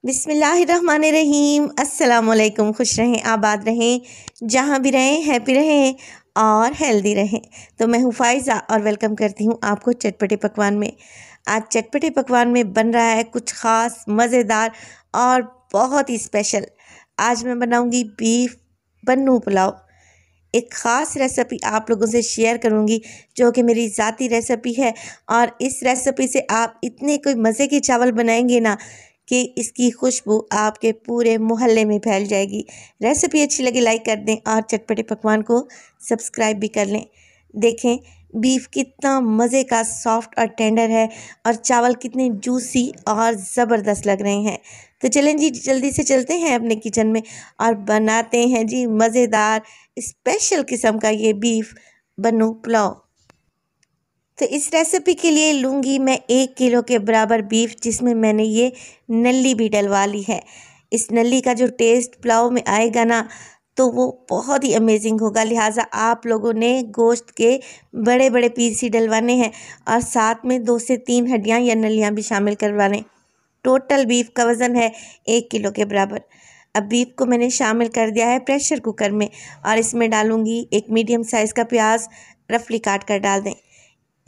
बिस्मिल्लाहिर्रहमानिर्रहीम। अस्सलामुअलैकुम। खुश रहें, आबाद रहें, जहाँ भी रहें हैप्पी रहें और हेल्दी रहें। तो मैं हूँ फ़ाइज़ा और वेलकम करती हूँ आपको चटपटे पकवान में। आज चटपटे पकवान में बन रहा है कुछ ख़ास, मज़ेदार और बहुत ही स्पेशल। आज मैं बनाऊँगी बीफ बन्नू पुलाव। एक ख़ास रेसिपी आप लोगों से शेयर करूंगी जो कि मेरी ज़ाती रेसिपी है, और इस रेसिपी से आप इतने कोई मज़े के चावल बनाएंगे ना कि इसकी खुशबू आपके पूरे मोहल्ले में फैल जाएगी। रेसिपी अच्छी लगी लाइक कर दें और चटपटे पकवान को सब्सक्राइब भी कर लें। देखें बीफ कितना मज़े का सॉफ्ट और टेंडर है और चावल कितने जूसी और ज़बरदस्त लग रहे हैं। तो चलें जी, जल्दी से चलते हैं अपने किचन में और बनाते हैं जी मज़ेदार स्पेशल किस्म का ये बीफ बन्नू पुलाव। तो इस रेसिपी के लिए लूँगी मैं 1 किलो के बराबर बीफ, जिसमें मैंने ये नली भी डलवा ली है। इस नली का जो टेस्ट पुलाव में आएगा ना, तो वो बहुत ही अमेजिंग होगा। लिहाजा आप लोगों ने गोश्त के बड़े बड़े पीस ही डलवाने हैं और साथ में 2 से 3 हड्डियाँ या नलियाँ भी शामिल करवा लें। टोटल बीफ का वज़न है 1 किलो के बराबर। अब बीफ को मैंने शामिल कर दिया है प्रेशर कुकर में और इसमें डालूँगी एक मीडियम साइज़ का प्याज, रफली काट कर डाल दें।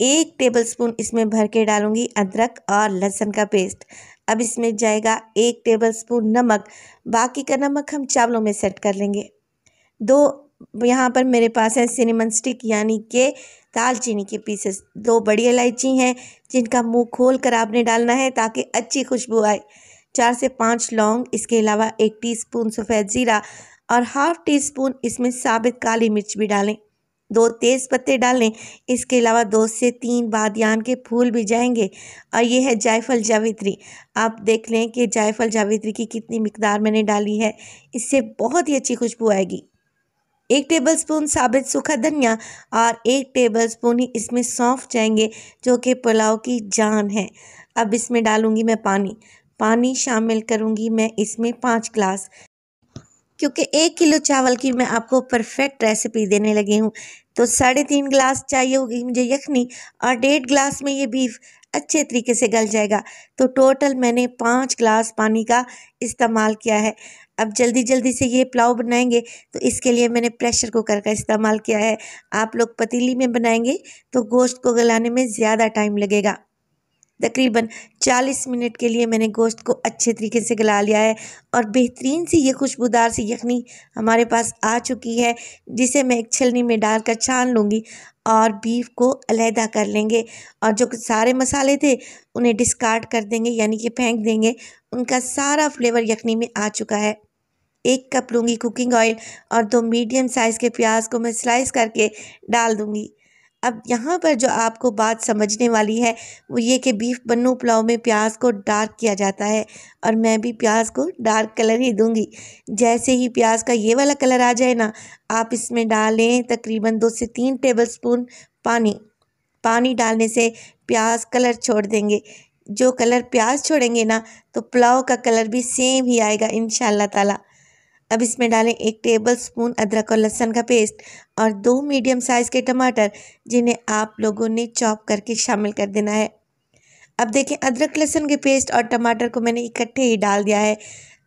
1 टेबलस्पून इसमें भर के डालूंगी अदरक और लहसुन का पेस्ट। अब इसमें जाएगा 1 टेबलस्पून नमक। बाकी का नमक हम चावलों में सेट कर लेंगे। 2 यहाँ पर मेरे पास है सिनेमन स्टिक यानी कि दालचीनी के पीसेस। 2 बड़ी इलायची हैं जिनका मुंह खोल कर आपने डालना है ताकि अच्छी खुशबू आए। 4 से 5 लौंग, इसके अलावा 1 टीस्पून सफ़ेद ज़ीरा और हाफ़ टी स्पून इसमें साबित काली मिर्च भी डालें। 2 तेज़ पत्ते डालें। इसके अलावा 2 से 3 बादियान के फूल भी जाएंगे। और ये है जायफल जावित्री। आप देख लें कि जायफल जावित्री की कितनी मिकदार मैंने डाली है, इससे बहुत ही अच्छी खुशबू आएगी। 1 टेबलस्पून साबित सूखा धनिया और 1 टेबलस्पून ही इसमें सौंफ जाएंगे जो कि पुलाव की जान है। अब इसमें डालूंगी मैं पानी शामिल करूंगी मैं इसमें 5 ग्लास, क्योंकि 1 किलो चावल की मैं आपको परफेक्ट रेसिपी देने लगी हूँ। तो 3.5 ग्लास चाहिए होगी मुझे यखनी और 1.5 ग्लास में ये बीफ अच्छे तरीके से गल जाएगा। तो टोटल मैंने 5 ग्लास पानी का इस्तेमाल किया है। अब जल्दी जल्दी से ये पुलाव बनाएंगे तो इसके लिए मैंने प्रेशर कुकर का इस्तेमाल किया है। आप लोग पतीली में बनाएंगे तो गोश्त को गलाने में ज़्यादा टाइम लगेगा। तकरीबन 40 मिनट के लिए मैंने गोश्त को अच्छे तरीके से गला लिया है और बेहतरीन सी ये खुशबूदार सी यखनी हमारे पास आ चुकी है, जिसे मैं एक छलनी में डालकर छान लूँगी और बीफ को अलहदा कर लेंगे। और जो सारे मसाले थे उन्हें डिस्कार्ड कर देंगे यानी कि फेंक देंगे। उनका सारा फ्लेवर यखनी में आ चुका है। 1 कप लूँगी कुकिंग ऑयल और 2 मीडियम साइज़ के प्याज को मैं स्लाइस करके डाल दूँगी। अब यहाँ पर जो आपको बात समझने वाली है वो ये कि बीफ बन्नू पुलाव में प्याज को डार्क किया जाता है और मैं भी प्याज को डार्क कलर ही दूंगी। जैसे ही प्याज का ये वाला कलर आ जाए ना, आप इसमें डालें तकरीबन 2 से 3 टेबलस्पून पानी। पानी डालने से प्याज कलर छोड़ देंगे। जो कलर प्याज छोड़ेंगे ना, तो पुलाव का कलर भी सेम ही आएगा इंशाल्लाह ताला। अब इसमें डालें 1 टेबलस्पून अदरक और लहसुन का पेस्ट और 2 मीडियम साइज़ के टमाटर, जिन्हें आप लोगों ने चॉप करके शामिल कर देना है। अब देखें अदरक लहसुन के पेस्ट और टमाटर को मैंने इकट्ठे ही डाल दिया है।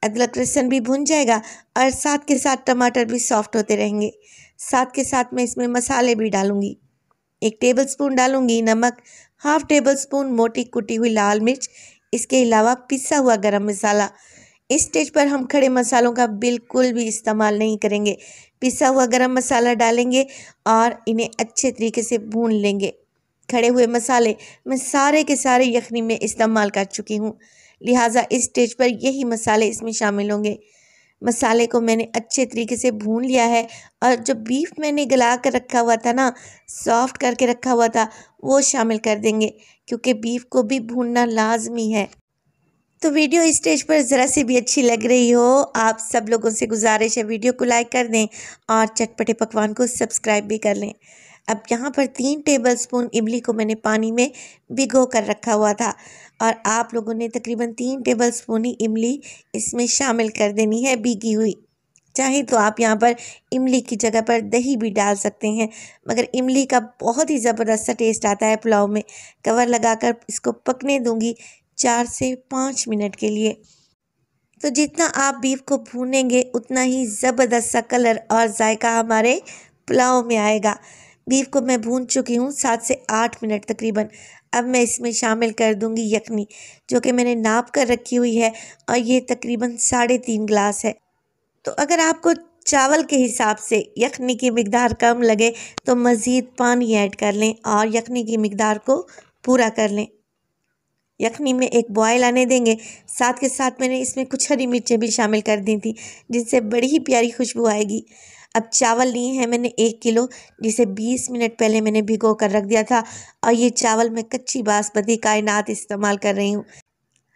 अदरक लहसुन भी भुन जाएगा और साथ के साथ टमाटर भी सॉफ्ट होते रहेंगे। साथ के साथ मैं इसमें मसाले भी डालूंगी। 1 टेबलस्पून डालूंगी नमक, हाफ़ टेबल स्पून मोटी कुटी हुई लाल मिर्च, इसके अलावा पिसा हुआ गरम मसाला। इस स्टेज पर हम खड़े मसालों का बिल्कुल भी इस्तेमाल नहीं करेंगे। पिसा हुआ गरम मसाला डालेंगे और इन्हें अच्छे तरीके से भून लेंगे। खड़े हुए मसाले मैं सारे के सारे यखनी में इस्तेमाल कर चुकी हूँ, लिहाजा इस स्टेज पर यही मसाले इसमें शामिल होंगे। मसाले को मैंने अच्छे तरीके से भून लिया है और जो बीफ मैंने गला कर रखा हुआ था ना, सॉफ्ट करके रखा हुआ था, वो शामिल कर देंगे क्योंकि बीफ को भी भूनना लाजमी है। तो वीडियो इस स्टेज पर ज़रा सी भी अच्छी लग रही हो, आप सब लोगों से गुजारिश है वीडियो को लाइक कर दें और चटपटे पकवान को सब्सक्राइब भी कर लें। अब यहाँ पर 3 टेबलस्पून इमली को मैंने पानी में भिगो कर रखा हुआ था और आप लोगों ने तकरीबन 3 टेबलस्पून ही इमली इसमें शामिल कर देनी है भीगी हुई। चाहे तो आप यहाँ पर इमली की जगह पर दही भी डाल सकते हैं, मगर इमली का बहुत ही ज़बरदस्त सा टेस्ट आता है पुलाव में। कवर लगाकर इसको पकने दूंगी 4 से 5 मिनट के लिए। तो जितना आप बीफ को भूनेंगे उतना ही ज़बरदस्त सा कलर और जायका हमारे पुलाव में आएगा। बीफ को मैं भून चुकी हूँ 7 से 8 मिनट तकरीबन। अब मैं इसमें शामिल कर दूंगी यखनी, जो कि मैंने नाप कर रखी हुई है, और ये तकरीबन 3.5 गिलास है। तो अगर आपको चावल के हिसाब से यखनी की मिकदार कम लगे तो मज़ीद पानी ऐड कर लें और यखनी की मिकदार को पूरा कर लें। यखनी में एक बॉयल आने देंगे। साथ के साथ मैंने इसमें कुछ हरी मिर्चें भी शामिल कर दी थी, जिससे बड़ी ही प्यारी खुशबू आएगी। अब चावल लिए हैं मैंने 1 किलो, जिसे 20 मिनट पहले मैंने भिगो कर रख दिया था, और ये चावल मैं कच्ची बासमती कायनात इस्तेमाल कर रही हूँ।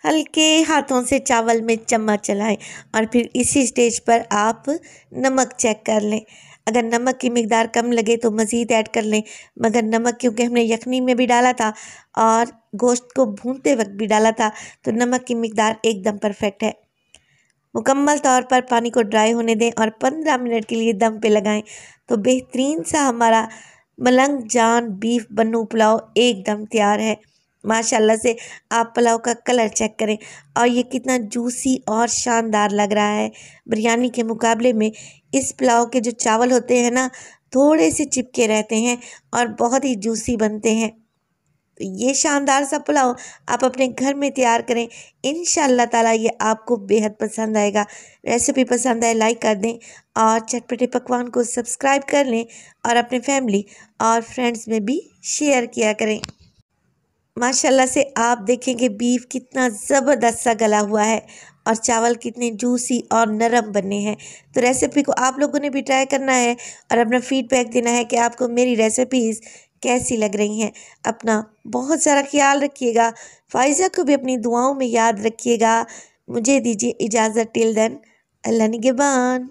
हल्के हाथों से चावल में चम्मच चलाएं और फिर इसी स्टेज पर आप नमक चेक कर लें। अगर नमक की मिकदार कम लगे तो मज़ीद ऐड कर लें, मगर नमक क्योंकि हमने यखनी में भी डाला था और गोश्त को भूनते वक्त भी डाला था, तो नमक की मिकदार एकदम परफेक्ट है। मुकम्मल तौर पर पानी को ड्राई होने दें और 15 मिनट के लिए दम पे लगाएं, तो बेहतरीन सा हमारा मलंग जान बीफ बन्नू पुलाव एकदम तैयार है। माशाल्लाह से आप पुलाव का कलर चेक करें और ये कितना जूसी और शानदार लग रहा है। बिरयानी के मुकाबले में इस पुलाव के जो चावल होते हैं ना, थोड़े से चिपके रहते हैं और बहुत ही जूसी बनते हैं। तो ये शानदार सा पुलाव आप अपने घर में तैयार करें, इंशाअल्लाह ताला ये आपको बेहद पसंद आएगा। रेसिपी पसंद आए लाइक कर दें और चटपटे पकवान को सब्सक्राइब कर लें और अपने फैमिली और फ्रेंड्स में भी शेयर किया करें। माशाल्लाह से आप देखेंगे बीफ कितना ज़बरदस्त सा गला हुआ है और चावल कितने जूसी और नरम बने हैं। तो रेसिपी को आप लोगों ने भी ट्राई करना है और अपना फीडबैक देना है कि आपको मेरी रेसिपीज़ कैसी लग रही हैं। अपना बहुत सारा ख्याल रखिएगा। फ़ाइज़ा को भी अपनी दुआओं में याद रखिएगा। मुझे दीजिए इजाज़त। टिल देन, अल्लाह निगहबान।